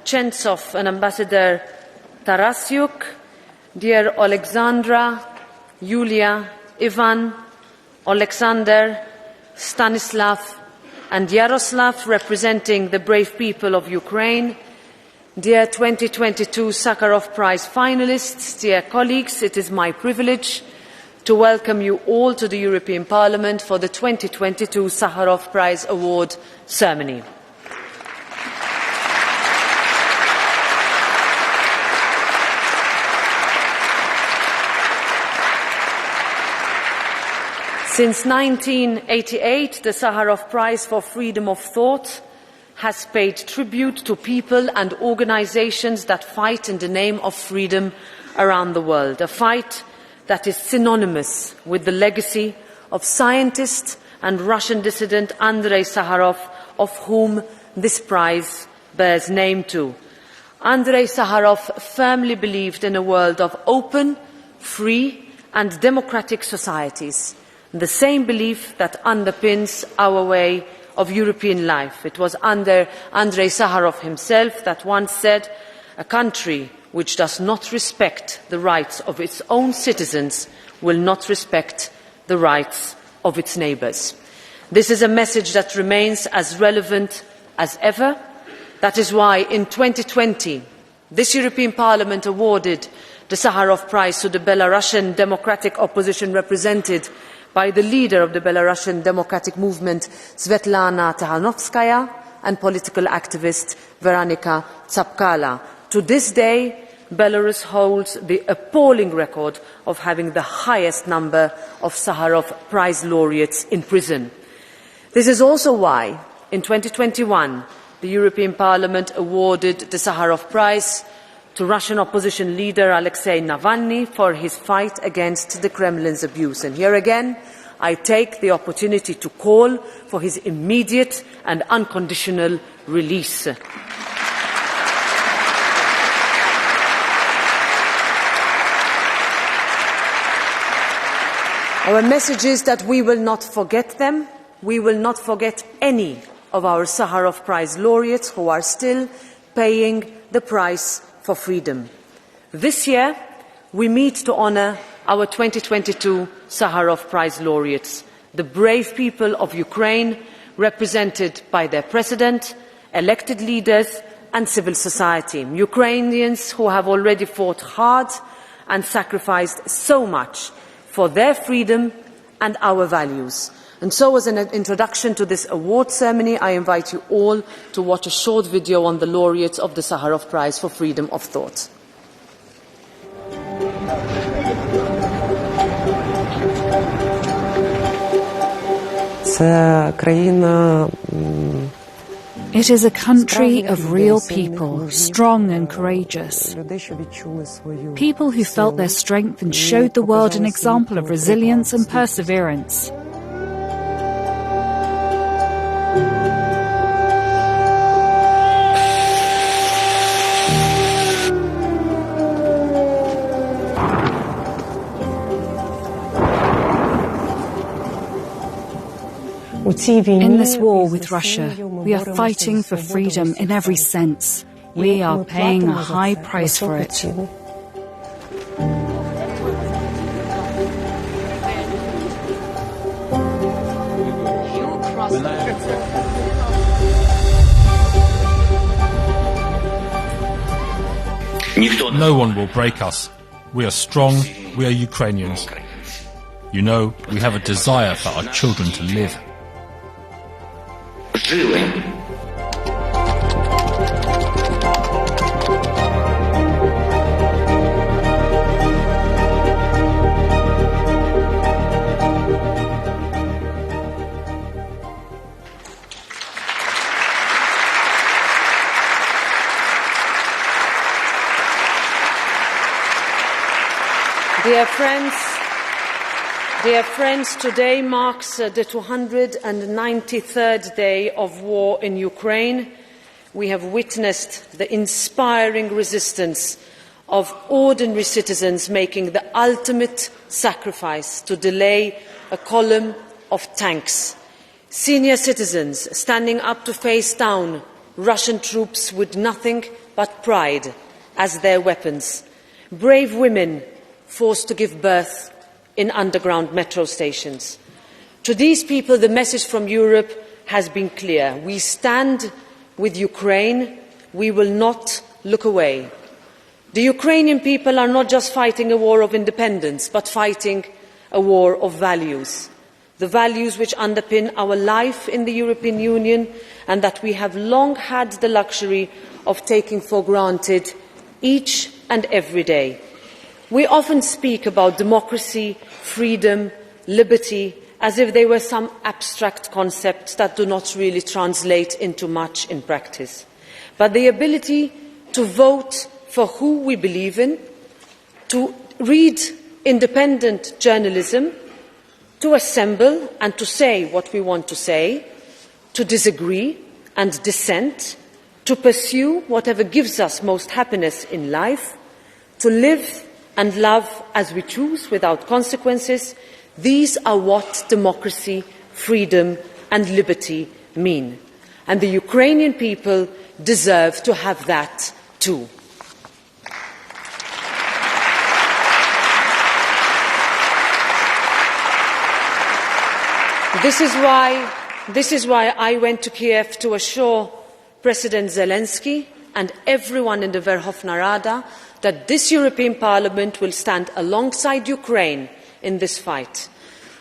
Chentsov and Ambassador Tarasyuk, dear Alexandra, Yulia, Ivan, Alexander, Stanislav and Yaroslav, representing the brave people of Ukraine, dear 2022 Sakharov Prize finalists, dear colleagues, it is my privilege to welcome you all to the European Parliament for the 2022 Sakharov Prize Award ceremony. Since 1988, the Sakharov Prize for Freedom of Thought has paid tribute to people and organizations that fight in the name of freedom around the world, a fight that is synonymous with the legacy of scientist and Russian dissident Andrei Sakharov, of whom this prize bears name to. Andrei Sakharov firmly believed in a world of open, free and democratic societies, the same belief that underpins our way of European life. It was Andrei Sakharov himself that once said, "A country which does not respect the rights of its own citizens will not respect the rights of its neighbours." This is a message that remains as relevant as ever. That is why in 2020, this European Parliament awarded the Sakharov Prize to the Belarusian democratic opposition represented by the leader of the Belarusian democratic movement, Svetlana Tikhanovskaya, and political activist Veronika Tsapkala. To this day, Belarus holds the appalling record of having the highest number of Sakharov Prize laureates in prison. This is also why, in 2021, the European Parliament awarded the Sakharov Prize to Russian opposition leader Alexei Navalny for his fight against the Kremlin's abuse. And here again, I take the opportunity to call for his immediate and unconditional release. Our message is that we will not forget them. We will not forget any of our Sakharov Prize laureates who are still paying the price for freedom. This year, we meet to honour our 2022 Sakharov Prize laureates, the brave people of Ukraine, represented by their president, elected leaders and civil society. Ukrainians who have already fought hard and sacrificed so much for their freedom and our values. And so, as an introduction to this award ceremony, I invite you all to watch a short video on the laureates of the Sakharov Prize for Freedom of Thought. It is a country of real people, strong and courageous. People who felt their strength and showed the world an example of resilience and perseverance. In this war with Russia, we are fighting for freedom in every sense. We are paying a high price for it. No one will break us. We are strong, we are Ukrainians. You know, we have a desire for our children to live. Dear friends, today marks the 293rd day of war in Ukraine. We have witnessed the inspiring resistance of ordinary citizens making the ultimate sacrifice to delay a column of tanks. Senior citizens standing up to face down Russian troops with nothing but pride as their weapons. Brave women forced to give birth in underground metro stations. To these people, the message from Europe has been clear. We stand with Ukraine. We will not look away. The Ukrainian people are not just fighting a war of independence, but fighting a war of values. The values which underpin our life in the European Union and that we have long had the luxury of taking for granted each and every day. We often speak about democracy, freedom, liberty, as if they were some abstract concepts that do not really translate into much in practice. But the ability to vote for who we believe in, to read independent journalism, to assemble and to say what we want to say, to disagree and dissent, to pursue whatever gives us most happiness in life, to live and love as we choose without consequences, these are what democracy, freedom and liberty mean. And the Ukrainian people deserve to have that too. This is why I went to Kiev to assure President Zelensky and everyone in the Verkhovna Rada that this European Parliament will stand alongside Ukraine in this fight.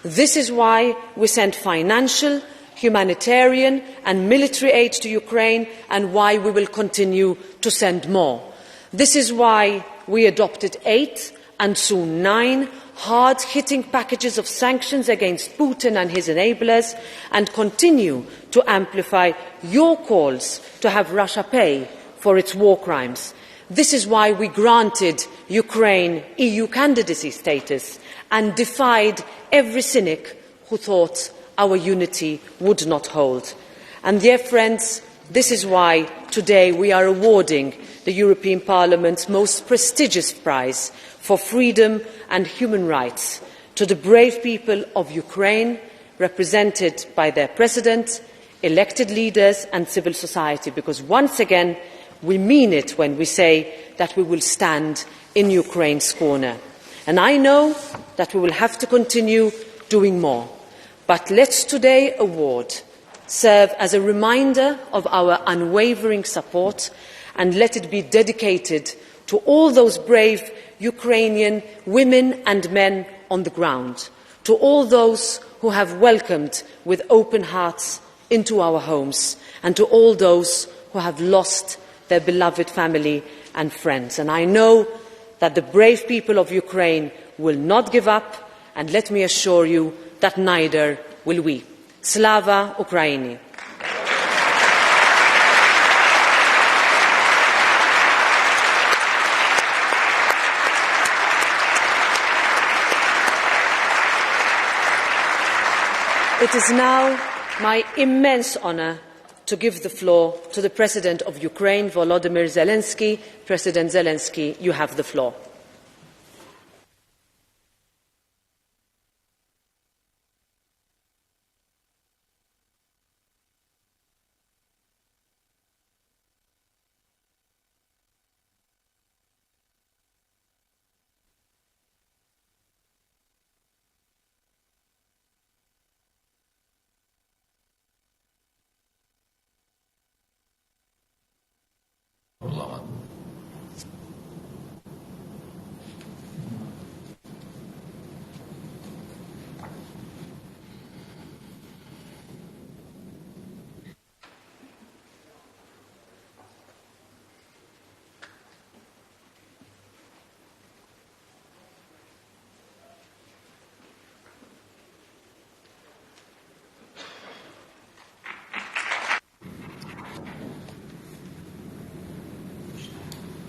This is why we sent financial, humanitarian and military aid to Ukraine, and why we will continue to send more. This is why we adopted 8 and soon 9 hard-hitting packages of sanctions against Putin and his enablers, and continue to amplify your calls to have Russia pay for its war crimes. This is why we granted Ukraine EU candidacy status and defied every cynic who thought our unity would not hold. And dear friends, this is why today we are awarding the European Parliament's most prestigious prize for freedom and human rights to the brave people of Ukraine, represented by their president, elected leaders and civil society, because once again we mean it when we say that we will stand in Ukraine's corner. And I know that we will have to continue doing more, but let's today award serve as a reminder of our unwavering support, and let it be dedicated to all those brave Ukrainian women and men on the ground, to all those who have welcomed with open hearts into our homes, and to all those who have lost their beloved family and friends. And I know that the brave people of Ukraine will not give up, and let me assure you that neither will we. Slava Ukraini! It is now my immense honour to give the floor to the President of Ukraine, Volodymyr Zelensky. President Zelensky, you have the floor.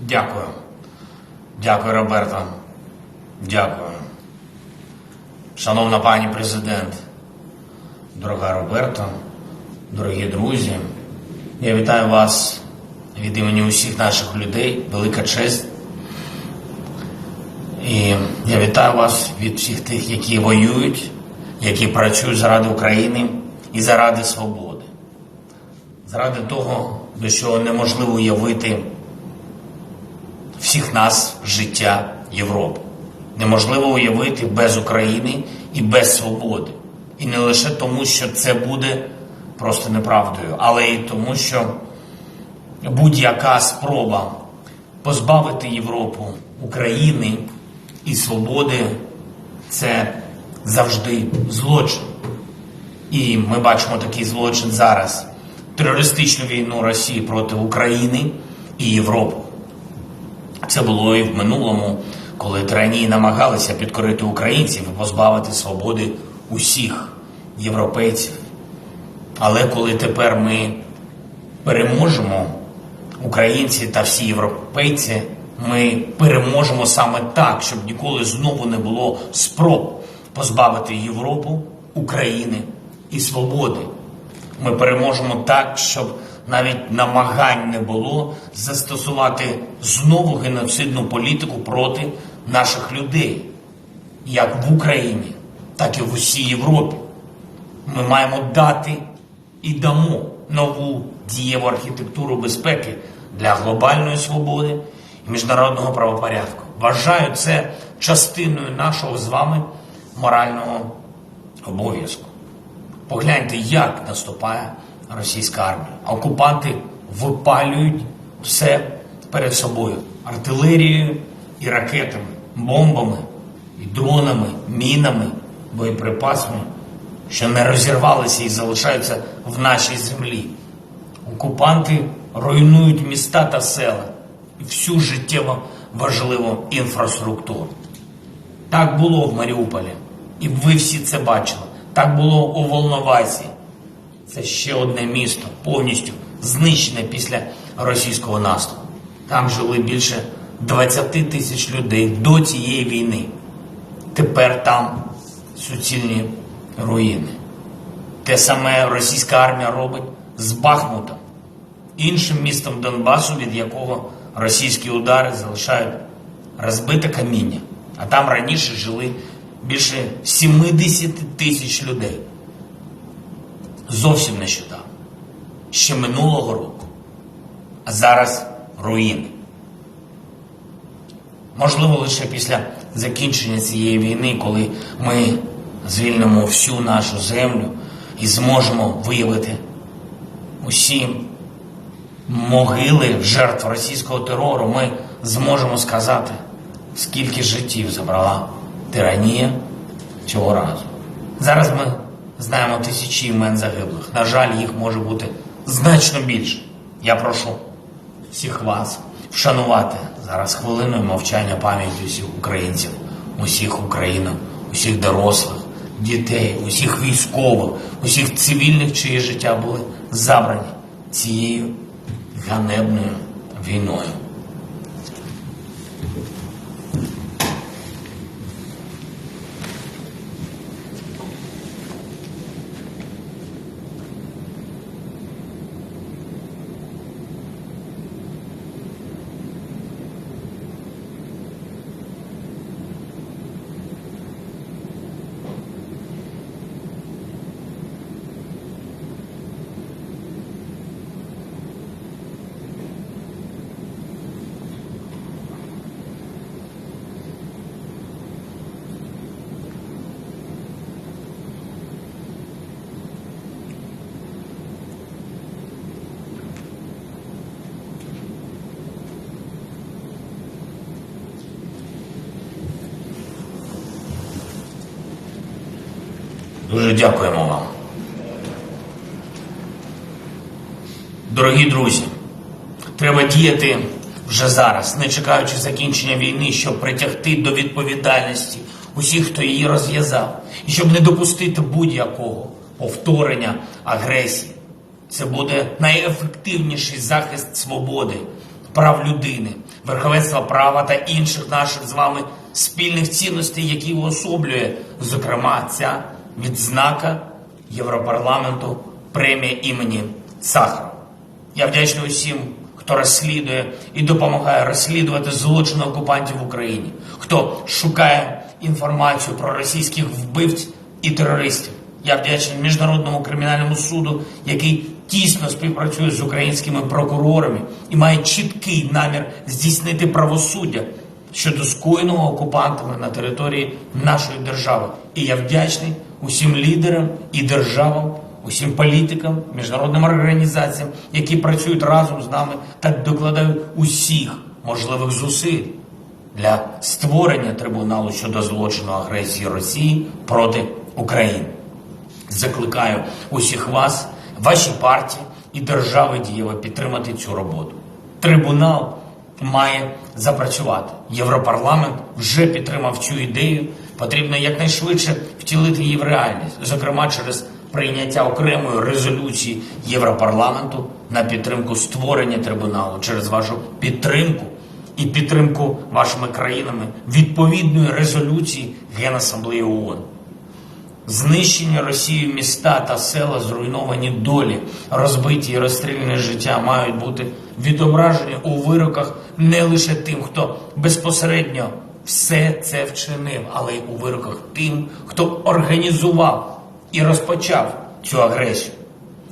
Дякую. Дякую, Роберто. Дякую. Шановна пані президент, дорога Роберто, дорогі друзі, я вітаю вас від імені усіх наших людей, велика честь. І я вітаю вас від всіх тих, які воюють, які працюють заради України і заради свободи. Заради того, без чого неможливо уявити всіх нас життя Європи. Неможливо уявити без України і без свободи. І не лише тому, що це буде просто неправдою, але й тому, що будь-яка спроба позбавити Європу України і свободи – це завжди злочин. І ми бачимо такий злочин зараз. Терористичну війну Росії проти України і Європи. Це було і в минулому, коли тиранії намагалися підкорити українців і позбавити свободи усіх європейців. Але коли тепер ми переможемо, українці та всі європейці, ми переможемо саме так, щоб ніколи знову не було спроб позбавити Європу, України і свободи. Ми переможемо так, щоб навіть намагань не було застосувати знову геноцидну політику проти наших людей, як в Україні, так і в усій Європі. Ми маємо дати і дамо нову дієву архітектуру безпеки для глобальної свободи і міжнародного правопорядку. Вважаю це частиною нашого з вами морального обов'язку. Погляньте, як наступає російська армія. Окупанти випалюють все перед собою. Артилерією і ракетами, бомбами, і дронами, мінами, боєприпасами, що не розірвалися і залишаються в нашій землі. Окупанти руйнують міста та села і всю життєво важливу інфраструктуру. Так було в Маріуполі, і ви всі це бачили. Так було у Волновасі. Це ще одне місто, повністю знищене після російського наступу. Там жили більше 20 тисяч людей до цієї війни. Тепер там суцільні руїни. Те саме російська армія робить з Бахмутом, іншим містом Донбасу, від якого російські удари залишають розбите каміння. А там раніше жили більше 70 тисяч людей. Зовсім нещодавно. Ще минулого року. А зараз руїни. Можливо, лише після закінчення цієї війни, коли ми звільнимо всю нашу землю і зможемо виявити усі могили жертв російського терору, ми зможемо сказати, скільки життів забрала тиранія цього разу. Зараз ми знаємо тисячі імен загиблих. На жаль, їх може бути значно більше. Я прошу всіх вас вшанувати зараз хвилиною мовчання пам'яті усіх українців, усіх українок, усіх дорослих, дітей, усіх військових, усіх цивільних, чиї життя були забрані цією ганебною війною. Дуже дякуємо вам. Дорогі друзі, треба діяти вже зараз, не чекаючи закінчення війни, щоб притягти до відповідальності усіх, хто її розв'язав, і щоб не допустити будь-якого повторення агресії. Це буде найефективніший захист свободи, прав людини, верховенства права та інших наших з вами спільних цінностей, які уособлює, зокрема, ця відзнака Європарламенту, премія імені Сахарова. Я вдячний усім, хто розслідує і допомагає розслідувати злочини окупантів в Україні, хто шукає інформацію про російських вбивць і терористів. Я вдячний Міжнародному кримінальному суду, який тісно співпрацює з українськими прокурорами і має чіткий намір здійснити правосуддя щодо скоєного окупантами на території нашої держави. І я вдячний усім лідерам і державам, усім політикам, міжнародним організаціям, які працюють разом з нами та докладають усіх можливих зусиль для створення трибуналу щодо злочину агресії Росії проти України. Закликаю усіх вас, ваші партії і держави дієво підтримати цю роботу. Трибунал має запрацювати. Європарламент вже підтримав цю ідею. Потрібно якнайшвидше втілити її в реальність, зокрема через прийняття окремої резолюції Європарламенту на підтримку створення трибуналу, через вашу підтримку і підтримку вашими країнами відповідної резолюції Генасамблеї ООН. Знищені Росією міста та села, зруйновані долі, розбиті і розстріляні життя мають бути відображені у вироках не лише тим, хто безпосередньо все це вчинив, але й у вироках тим, хто організував і розпочав цю агресію.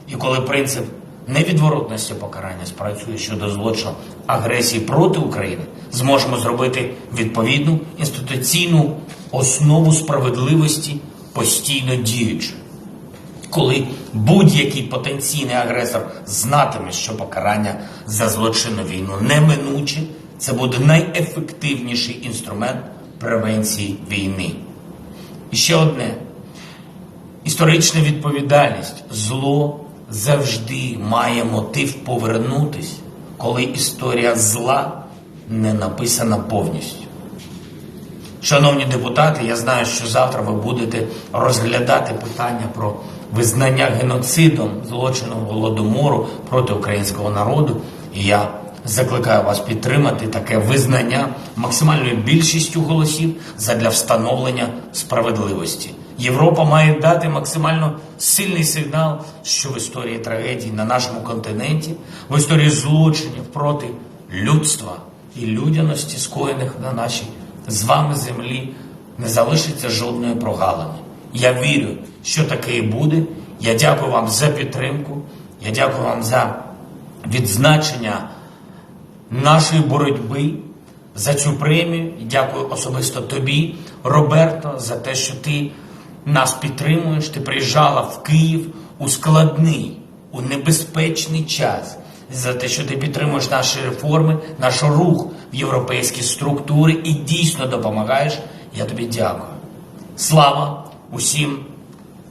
І коли принцип невідворотності покарання спрацює щодо злочину агресії проти України, зможемо зробити відповідну інституційну основу справедливості постійно діючою. Коли будь-який потенційний агресор знатиме, що покарання за злочинну війну неминуче, це буде найефективніший інструмент превенції війни. І ще одне. Історична відповідальність. Зло завжди має мотив повернутись, коли історія зла не написана повністю. Шановні депутати, я знаю, що завтра ви будете розглядати питання про визнання геноцидом злочину Голодомору проти українського народу. І я закликаю вас підтримати таке визнання максимальною більшістю голосів задля встановлення справедливості. Європа має дати максимально сильний сигнал, що в історії трагедій на нашому континенті, в історії злочинів проти людства і людяності, скоєних на нашій з вами землі, не залишиться жодної прогалини. Я вірю, що таке і буде. Я дякую вам за підтримку. Я дякую вам за відзначення нашої боротьби, за цю премію. І дякую особисто тобі, Роберто, за те, що ти нас підтримуєш. Ти приїжджала в Київ у складний, у небезпечний час. За те, що ти підтримуєш наші реформи, наш рух в європейські структури і дійсно допомагаєш, я тобі дякую. Слава усім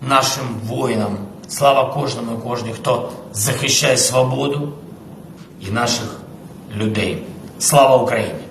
нашим воїнам, слава кожному і кожній, хто захищає свободу і наших людей. Слава Україні!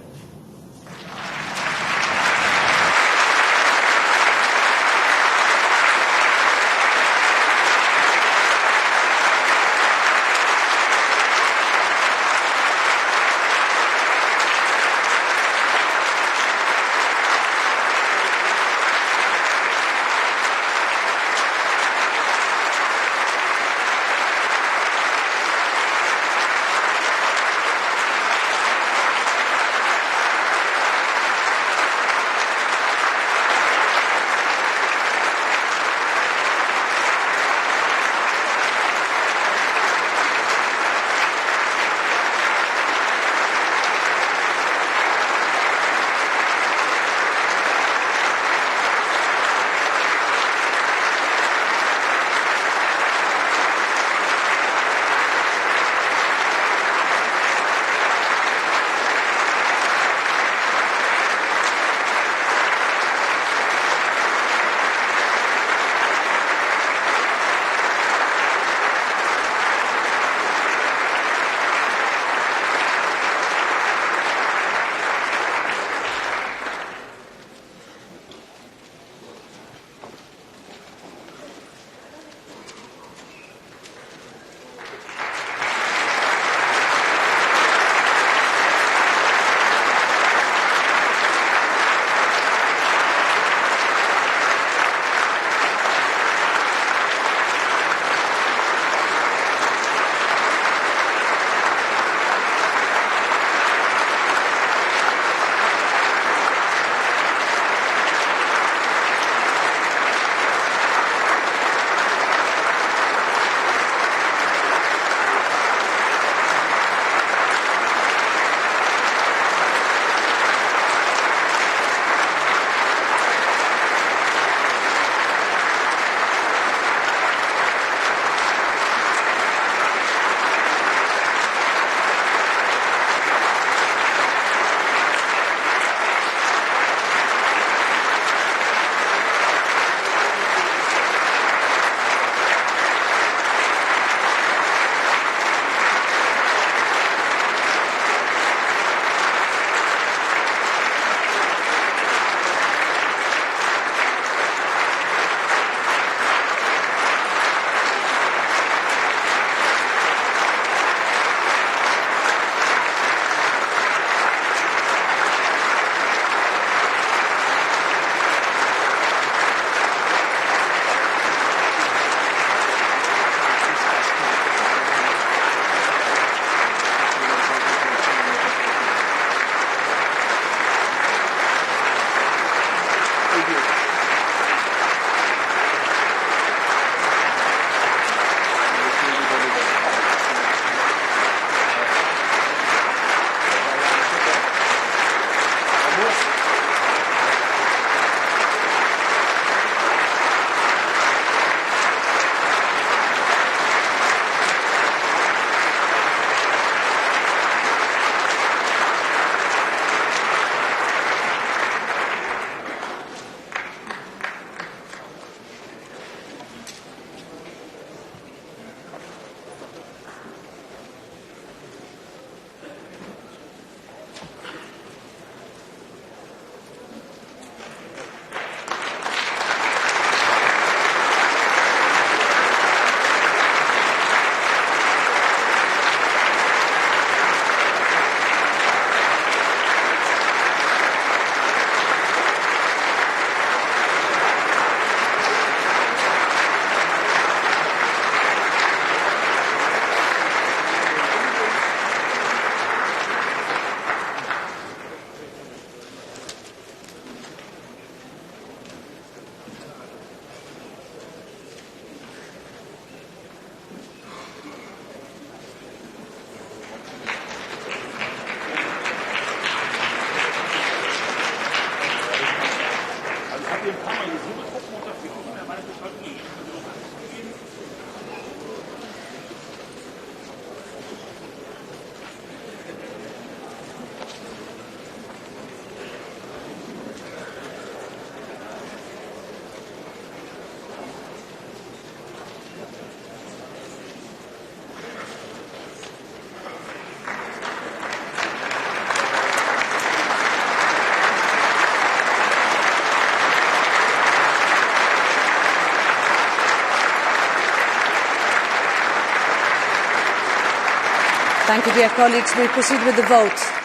Thank you, dear colleagues. We proceed with the vote.